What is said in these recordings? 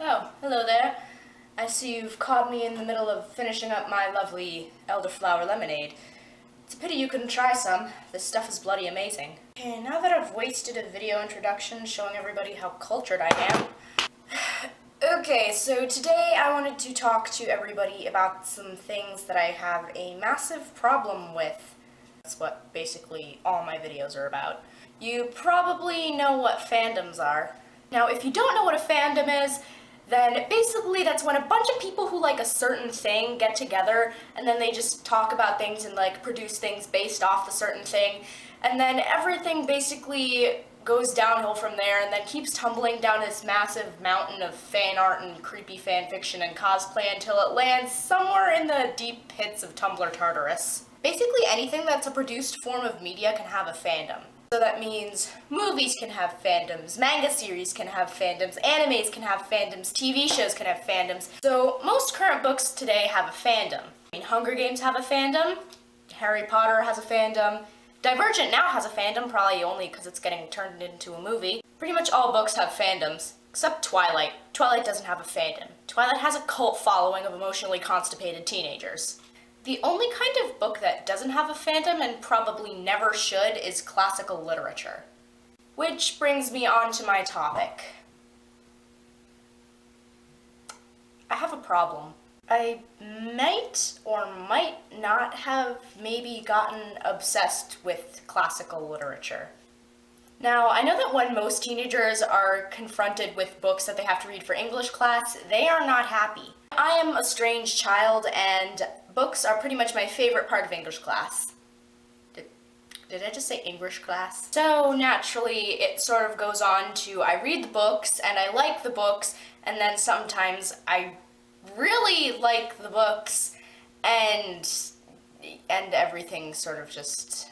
Oh, hello there. I see you've caught me in the middle of finishing up my lovely elderflower lemonade. It's a pity you couldn't try some. This stuff is bloody amazing. Okay, now that I've wasted a video introduction showing everybody how cultured I am. Okay, so today I wanted to talk to everybody about some things that I have a massive problem with. That's what basically all my videos are about. You probably know what fandoms are. Now, if you don't know what a fandom is, then basically that's when a bunch of people who like a certain thing get together and then they just talk about things and like produce things based off the certain thing, and then everything basically goes downhill from there and then keeps tumbling down this massive mountain of fan art and creepy fan fiction and cosplay until it lands somewhere in the deep pits of Tumblr Tartarus. Basically anything that's a produced form of media can have a fandom. So that means movies can have fandoms, manga series can have fandoms, animes can have fandoms, TV shows can have fandoms. So most current books today have a fandom. Hunger Games have a fandom, Harry Potter has a fandom, Divergent now has a fandom, probably only because it's getting turned into a movie. Pretty much all books have fandoms, except Twilight. Twilight doesn't have a fandom. Twilight has a cult following of emotionally constipated teenagers. The only kind of book that doesn't have a fandom and probably never should is classical literature. Which brings me on to my topic. I have a problem. I might or might not have maybe gotten obsessed with classical literature. Now, I know that when most teenagers are confronted with books that they have to read for English class, they are not happy. I am a strange child, and books are pretty much my favorite part of English class. Did I just say English class? So naturally, it sort of goes on to I read the books, and I like the books, and then sometimes I really like the books, and everything sort of just...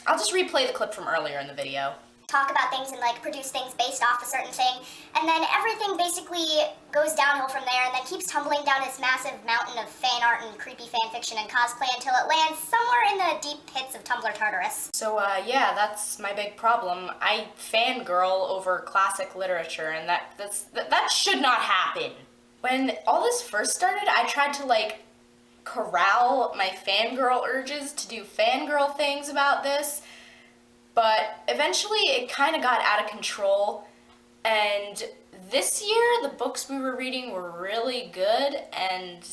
I'll just replay the clip from earlier in the video. Talk about things and like produce things based off a certain thing, and then everything basically goes downhill from there and then keeps tumbling down this massive mountain of fan art and creepy fan fiction and cosplay until it lands somewhere in the deep pits of Tumblr Tartarus. So yeah, that's my big problem. I fangirl over classic literature, and that should not happen. When all this first started, I tried to like corral my fangirl urges to do fangirl things about this, but eventually it kind of got out of control, and this year the books we were reading were really good, and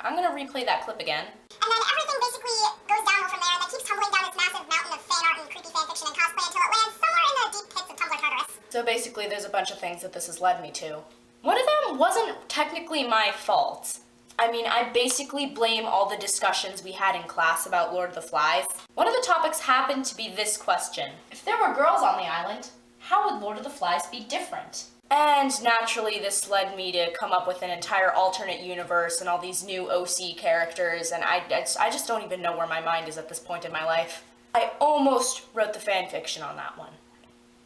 I'm gonna replay that clip again. And then everything basically goes downhill from there and then keeps tumbling down this massive mountain of fan art and creepy fan fiction and cosplay until it lands somewhere in the deep pits of Tumblr Tartarus. So basically there's a bunch of things that this has led me to. One of them wasn't technically my fault. I basically blame all the discussions we had in class about Lord of the Flies. One of the topics happened to be this question. If there were girls on the island, how would Lord of the Flies be different? And naturally this led me to come up with an entire alternate universe and all these new OC characters, and I just don't even know where my mind is at this point in my life. I almost wrote the fan fiction on that one.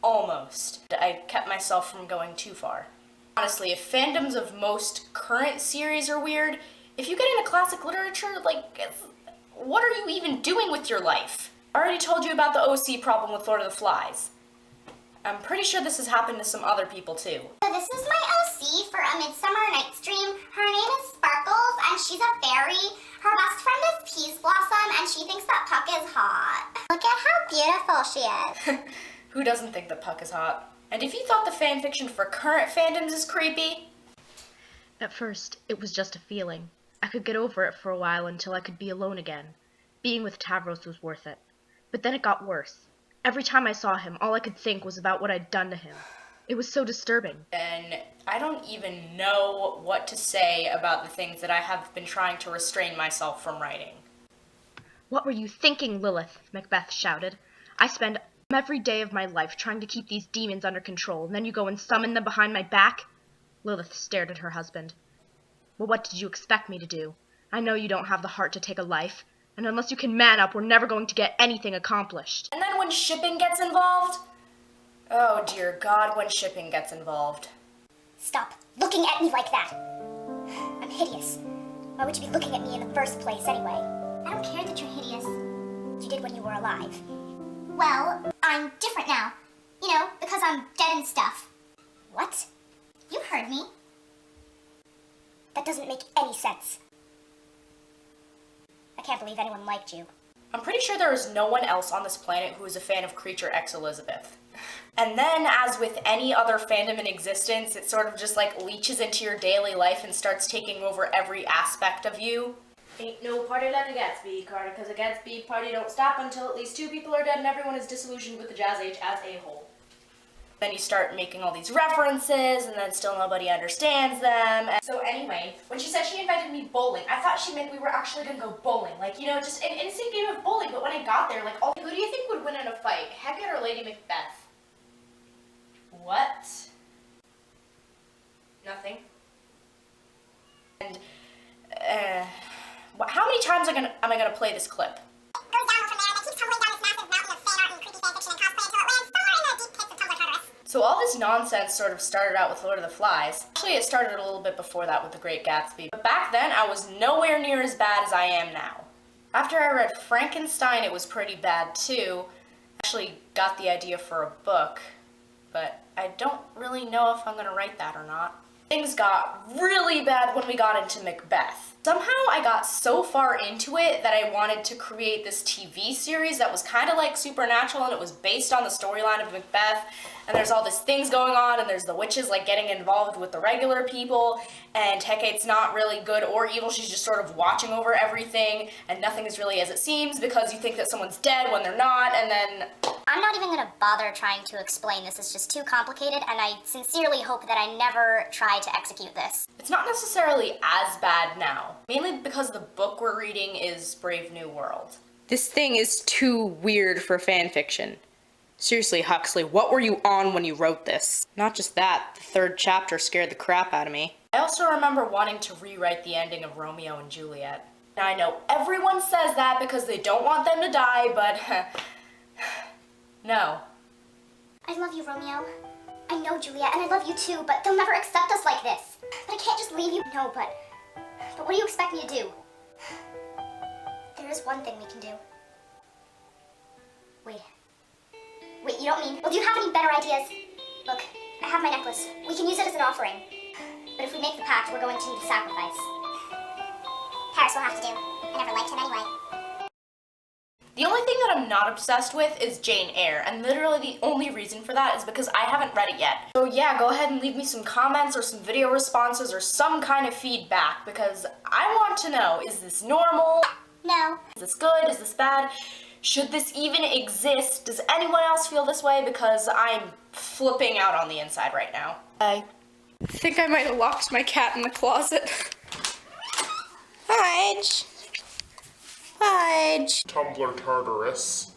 Almost. I kept myself from going too far. Honestly, if fandoms of most current series are weird, if you get into classic literature, like, what are you even doing with your life? I already told you about the OC problem with Lord of the Flies. I'm pretty sure this has happened to some other people too. So this is my OC for A Midsummer Night's Dream. Her name is Sparkles, and she's a fairy. Her best friend is Peace Blossom, and she thinks that Puck is hot. Look at how beautiful she is. Who doesn't think that Puck is hot? And if you thought the fanfiction for current fandoms is creepy... At first, it was just a feeling. I could get over it for a while until I could be alone again. Being with Tavros was worth it. But then it got worse. Every time I saw him, all I could think was about what I'd done to him. It was so disturbing. And I don't even know what to say about the things that I have been trying to restrain myself from writing. What were you thinking, Lilith? Macbeth shouted. I spend every day of my life trying to keep these demons under control, and then you go and summon them behind my back? Lilith stared at her husband. Well, what did you expect me to do? I know you don't have the heart to take a life, and unless you can man up, we're never going to get anything accomplished. And then when shipping gets involved? Oh dear God, when shipping gets involved. Stop looking at me like that. I'm hideous. Why would you be looking at me in the first place anyway? I don't care that you're hideous. You did when you were alive. Well, I'm different now. You know, because I'm dead and stuff. What? You heard me. That doesn't make any sense. I can't believe anyone liked you. I'm pretty sure there is no one else on this planet who is a fan of Creature X Elizabeth. And then, as with any other fandom in existence, it sort of just like leeches into your daily life and starts taking over every aspect of you. Ain't no party like a Gatsby, Carter, because a Gatsby party don't stop until at least 2 people are dead and everyone is disillusioned with the Jazz Age as a whole. Then you start making all these references, and then still nobody understands them. And so anyway, when she said she invited me bowling, I thought she meant we were actually gonna go bowling. Like, you know, just an innocent game of bowling. But when I got there, like, oh, who do you think would win in a fight? Hecate or Lady Macbeth? What? Nothing. And, how many times am I gonna play this clip? So all this nonsense sort of started out with Lord of the Flies. Actually, it started a little bit before that with The Great Gatsby. But back then, I was nowhere near as bad as I am now. After I read Frankenstein, it was pretty bad too. I actually got the idea for a book, but I don't really know if I'm gonna write that or not. Things got really bad when we got into Macbeth. Somehow I got so far into it that I wanted to create this TV series that was kind of like Supernatural, and it was based on the storyline of Macbeth. And there's all these things going on, and there's the witches like getting involved with the regular people, and Hecate's not really good or evil, she's just sort of watching over everything, and nothing is really as it seems because you think that someone's dead when they're not, and then... I'm not even gonna bother trying to explain this. It's just too complicated, and I sincerely hope that I never try to execute this. It's not necessarily as bad now, mainly because the book we're reading is Brave New World. This thing is too weird for fan fiction. Seriously, Huxley, what were you on when you wrote this? Not just that, the 3rd chapter scared the crap out of me. I also remember wanting to rewrite the ending of Romeo and Juliet. Now I know everyone says that because they don't want them to die, but no. I love you, Romeo. I know, Juliet, and I love you too, but they'll never accept us like this. But I can't just leave you. No, but what do you expect me to do? There is one thing we can do. Wait, you don't mean... Well, do you have any better ideas? Look, I have my necklace. We can use it as an offering. But if we make the pact, we're going to need a sacrifice. Paris will have to do. I never liked him anyway. The only thing that I'm not obsessed with is Jane Eyre, and literally the only reason for that is because I haven't read it yet. So yeah, go ahead and leave me some comments or some video responses or some kind of feedback, because I want to know, is this normal? No. Is this good? Is this bad? Should this even exist? Does anyone else feel this way? Because I'm flipping out on the inside right now. I think I might have locked my cat in the closet. Fudge. Tumblr Tartarus.